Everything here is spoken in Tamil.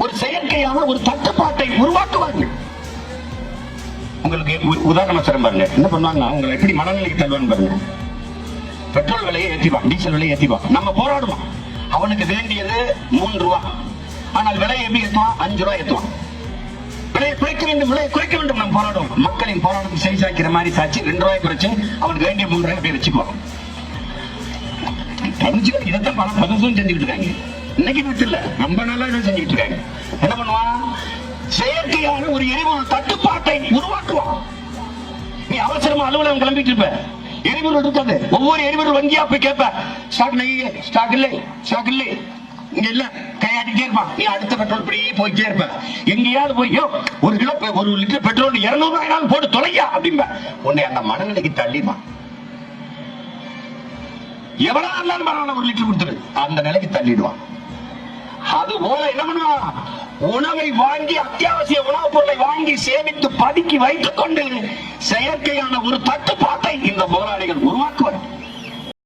ஒரு செயற்கையான ஒரு தட்டுப்பாட்டை உருவாக்குவார்கள். உங்களுக்கு உதாரணம் சொல்ல பாருங்க, என்ன பண்ணுவாங்க, அவங்க எப்படி மனநிலைக்கு தள்ளுவான்னு பாருங்க. பெட்ரோல் விலையை ஏற்றிவான், டீசல் விலையை ஏற்றிவான், நம்ம போராடுவோம். அவனுக்கு வேண்டியது 3 ரூபா, ஆனால் விலையை எப்படி ஏற்றுவான், 5 ரூபாய் ஏற்றுவான். விலையை குறைக்க வேண்டும், விலையை குறைக்க வேண்டும், நம்ம போராடுவோம். மக்களின் போராட்டத்தை செய் சாய்க்கிற மாதிரி சாட்சி 2 ரூபாய் குறைச்சு அவனுக்கு வேண்டிய 3 ரூபாய் போய் வச்சுக்குவான். இதைத்தான் பல பதவியும் செஞ்சுக்கிட்டு இருக்காங்க. இன்னைக்கு மட்டும் இல்ல, ரொம்ப நாளா இதை செஞ்சுக்கிட்டு இருக்காங்க. என்ன பண்ணுவான், செயற்கையான ஒரு எரிபொருள் தட்டுப்பாட்டை உருவாக்குவான். நீ அவசரமா அலுவலகம் கிளம்பிட்டு இருப்ப, எரிபொருள் இருக்காது. ஒவ்வொரு எரிபொருள் வங்கியா போய் கேட்ப, ஸ்டாக் நெய்யே, ஸ்டாக் இல்லை, ஸ்டாக் இல்லை, இங்க இல்ல, கையாட்டிட்டே இருப்பான். நீ அடுத்த பெட்ரோல் இப்படி போயிட்டே இருப்ப. எங்கேயாவது போய் ஒரு லிட்டர் பெட்ரோல் 200 ரூபாய் போட்டு தொலையா அப்படின்ப. உன்னை அந்த மனநிலைக்கு தள்ளிப்பான். எவ்வளவு இருந்தாலும் பரவாயில்ல, 1 லிட்டர் கொடுத்துரு, அந்த நிலைக்கு தள்ளிடுவான். அது போல என்ன பண்ணுவான், உணவை வாங்கி, அத்தியாவசிய உணவுப் பொருளை வாங்கி சேமித்து பதுக்கி வைத்துக் கொண்டு செயற்கையான ஒரு தட்டுப்பாட்டை இந்த முதலாளிகள் உருவாக்குவார்.